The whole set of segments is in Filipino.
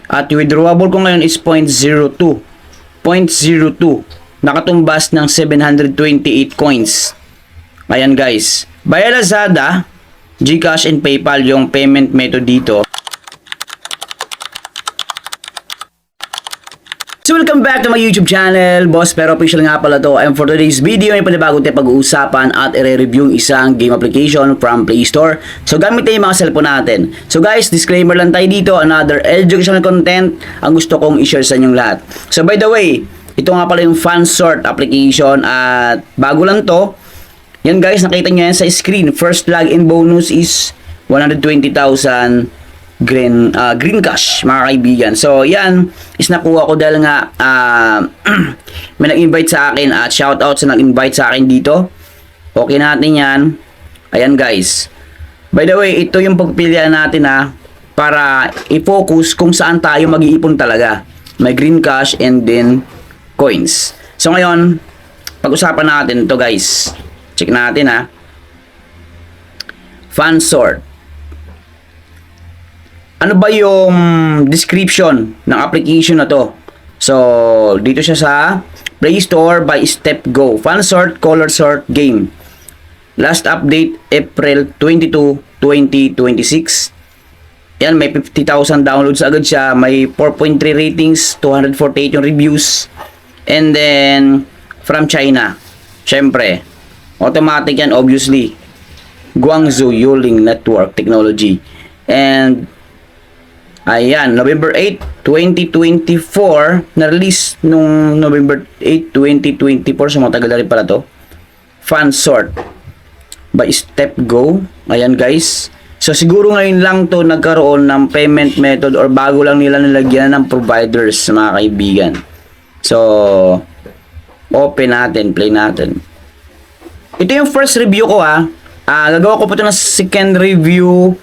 At withdrawable ko ngayon is 0.02. 0.02. Nakatumbas ng 728 coins. Ayan guys. Via Lazada, GCash and PayPal yung payment method dito. So welcome back to my YouTube channel, Boss Pero Official nga pala to. And for today's video, may panibagong tayo pag-uusapan at i-review isang game application from Play Store. So gamit tayo yung mga cellphone natin. So guys, disclaimer lang tayo dito, another educational content ang gusto kong i-share sa inyong lahat. So by the way, ito nga pala yung Fansort application at bago lang to. Yan guys, nakita nyo yan sa screen. First login bonus is 120,000 green cash, mga kaibigan. So yan is nakuha ko dahil nga may nag-invite sa akin at shoutout sa nag-invite sa akin dito. Okay natin yan. Ayan guys. By the way, ito yung pagpilian natin para i-focus kung saan tayo mag-iipon talaga. May green cash and then coins. So ngayon, pag-usapan natin ito guys. Check natin Fansort. Ano ba yung description ng application na to? So, dito siya sa Play Store by Step Go. Fansort Color Sort Game. Last update April 22, 2026. Yan, may 50,000 downloads agad siya. May 4.3 ratings, 248 yung reviews. And then, from China. Syempre, automatic yan, obviously. Guangzhou Yuling Network Technology. And ayan, November 8, 2024, na-release nung November 8, 2024, so matagal na rin pala to. Fansort by Step Go. Ayan guys. So siguro ngayon lang to nagkaroon ng payment method or bago lang nila nilagyan ng providers, mga kaibigan. So, open natin, play natin. Ito yung first review ko gagawa ko po ito ng second review.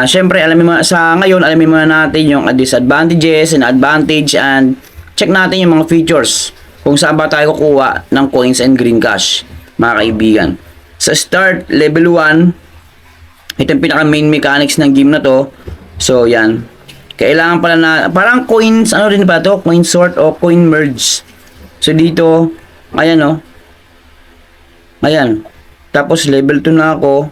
Syempre sa ngayon alamin muna natin yung disadvantages and advantage and check natin yung mga features kung saan ba tayo kukuha ng coins and green cash, mga kaibigan. Sa start, level 1, ito yung pinaka main mechanics ng game na to. So yan, kailangan pala na parang coins, ano rin ba to? Coin sort o coin merge. So dito, ayan ayan, tapos level 2 na ako.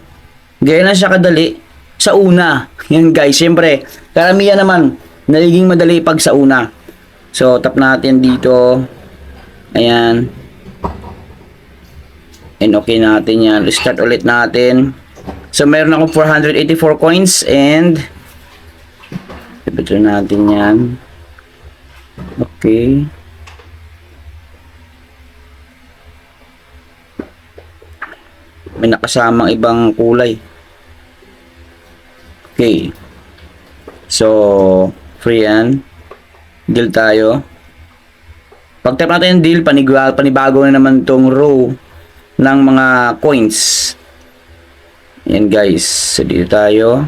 Gaya na siya kadali sa una. Yan guys, syempre karamihan naman nagiging madali pag sa una. So tap natin dito. Ayan. And okay natin yan. Restart ulit natin. So meron akong 484 coins and ito natin yan. Okay. May nakasamang ibang kulay. Okay. So, free yan. Deal tayo. Pag tap natin yung deal, panibago na naman tong row ng mga coins. Yan guys. So, dito tayo.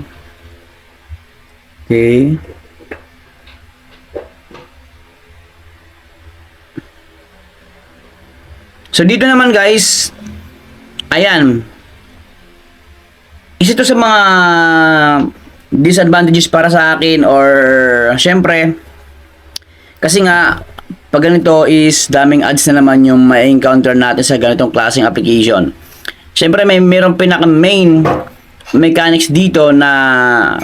Okay. So, dito naman guys, ayan. Isa to sa mga disadvantages para sa akin or syempre kasi nga pag ganito is daming ads na naman yung ma-encounter natin sa ganitong klaseng application. Syempre meron pinaka main mechanics dito na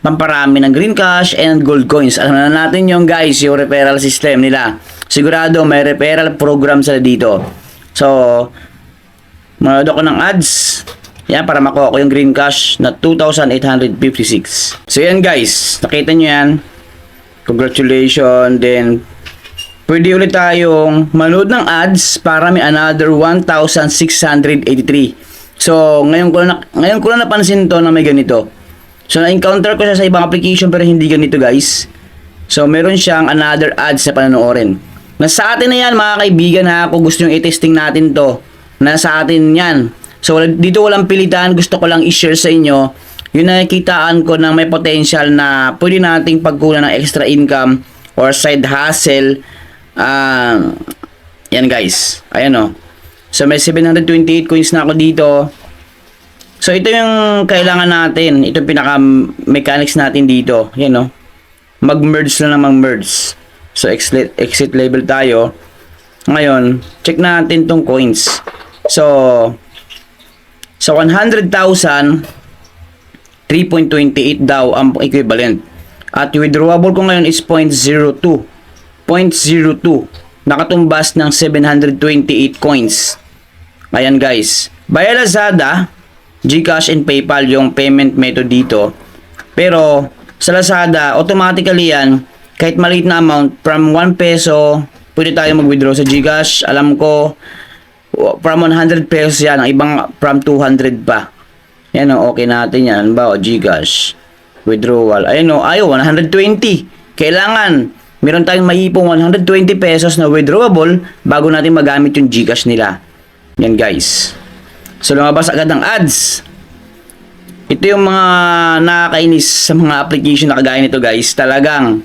pamparami ng green cash and gold coins. Alam na natin yung guys, yung referral system nila. Sigurado may referral program sila dito. So manood ako ng ads. Yan, para makuha ko yung green cash na 2,856. So yan guys, nakita nyo yan. Congratulations. Then pwede ulit tayong manood ng ads para may another 1,683. So ngayon ko lang napansin to na may ganito. So na-encounter ko siya sa ibang application pero hindi ganito guys. So meron siyang another ads na panonoorin. Nasa atin na yan mga kaibigan kung gusto nyo i-testing natin to. Nasa atin yan. So dito walang pilitan, gusto ko lang i-share sa inyo yung nakikitaan ko na may potential na pwede nating pagkunan ng extra income or side hustle. Yan guys, ayan So may 728 coins na ako dito. So ito yung kailangan natin, ito yung pinaka mechanics natin dito. Yan mag-merge na lang mag-merge. So, exit level tayo. Ngayon, check natin tong coins. So, sa 100,000, 3.28 daw ang equivalent. At withdrawable ko ngayon is 0.02. 0.02. Nakatumbas ng 728 coins. Ayan guys. Via Lazada, GCash and PayPal yung payment method dito. Pero, sa Lazada, automatically yan, kahit maliit na amount, from 1 peso, pwede tayo mag-withdraw sa GCash. Alam ko, from 100 pesos yan. Ang ibang from 200 pa. Yan o, okay natin yan. Ba, GCash. Withdrawal. Ayun o, 120. Kailangan, meron tayong maipong 120 pesos na withdrawable bago natin magamit yung GCash nila. Yan guys. So, lumabas agad ng ads. Ito yung mga nakakainis sa mga application na kagaya nito guys. Talagang,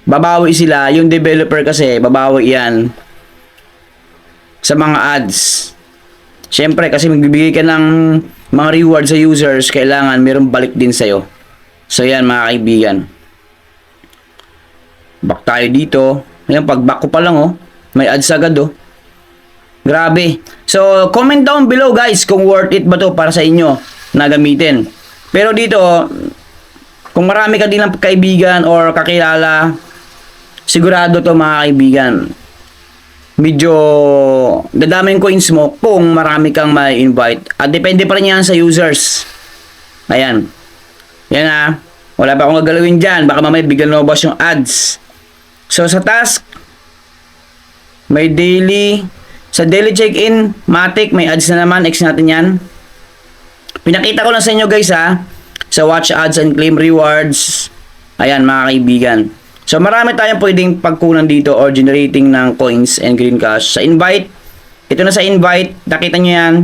babawi sila. Yung developer kasi, babawi yan sa mga ads. Siyempre, kasi magbibigay ka ng mga reward sa users, kailangan mayroong balik din sa'yo. So, yan mga kaibigan. Back tayo dito. Ayan, pag back ko pa lang, oh. May ads agad, oh. Grabe. So, comment down below, guys, kung worth it ba to para sa inyo na gamitin. Pero dito, kung marami ka din ng kaibigan or kakilala, sigurado to mga kaibigan. Medyo dadaming coins mo kung marami kang ma-invite. At depende pa rin yan sa users. Ayan. Yan ha. Wala pa akong gagalawin dyan. Baka mamaya biglang lumabas yung ads. So sa task, may daily. Sa daily check-in, Matic, may ads na naman. X natin yan. Pinakita ko lang sa inyo guys ha. Sa watch ads and claim rewards. Ayan mga kaibigan. So, marami tayong pwedeng pagkunan dito or generating ng coins and green cash. Sa invite, ito na sa invite, nakita nyo yan.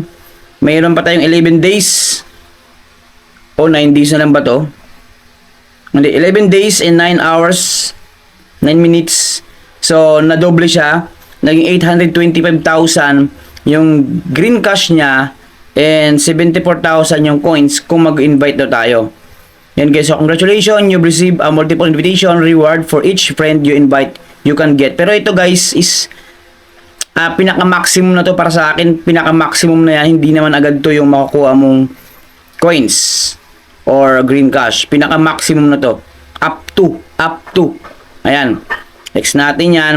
Mayroon pa tayong 11 days. O, 9 days na lang ba to? Hindi, 11 days and 9 hours, 9 minutes. So, nadoble siya. Naging 825,000 yung green cash niya and 74,000 yung coins kung mag-invite daw tayo. Yan guys, so congratulations, you've received a multiple invitation reward for each friend you invite you can get. Pero ito guys is pinaka-maximum na to para sa akin. Pinaka-maximum na yan, hindi naman agad to yung makukuha mong coins or green cash. Pinaka-maximum na to. Up to. Ayan. Next natin yan.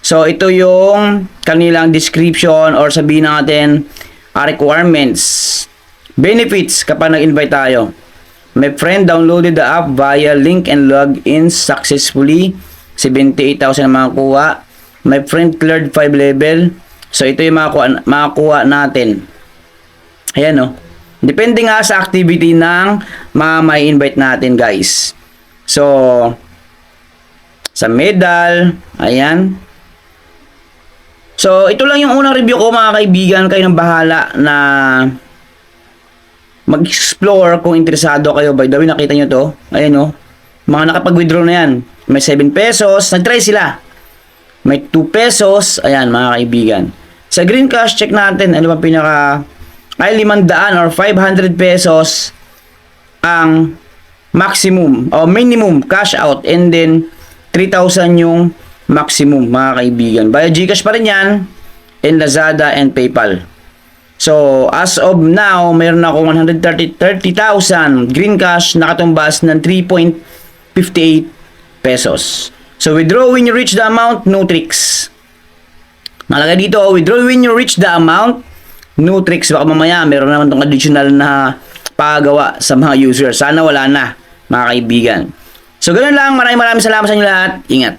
So ito yung kanilang description or sabihin natin requirements. Benefits kapag nag-invite tayo. My friend downloaded the app via link and logged in successfully. 78,000 na makakuha. My friend cleared 5 level. So, ito yung makakuha natin. Ayan, no? Depende nga sa activity ng mga may invite natin, guys. So, sa medal, ayan. So, ito lang yung unang review ko, mga kaibigan. Kayo nang bahala na mag-explore kung interesado kayo. By the way, nakita nyo to. Ayan o. Mga nakapag-withdraw na yan. May 7 pesos. Nag-try sila. May 2 pesos. Ayan, mga kaibigan. Sa green cash, check natin. Ano ba pinaka... Ay, 500 or 500 pesos ang maximum o minimum cash out. And then, 3,000 yung maximum, mga kaibigan. Via GCash pa rin yan. And Lazada and PayPal. So, as of now, mayroon ako 130,000 green cash nakatumbas ng 3.58 pesos. So, withdraw when you reach the amount, no tricks. Nalagay dito, withdraw when you reach the amount, no tricks. Baka mamaya, mayroon naman itong additional na pagawa sa mga users. Sana wala na, mga kaibigan. So, ganun lang. Maraming salamat sa inyo lahat. Ingat.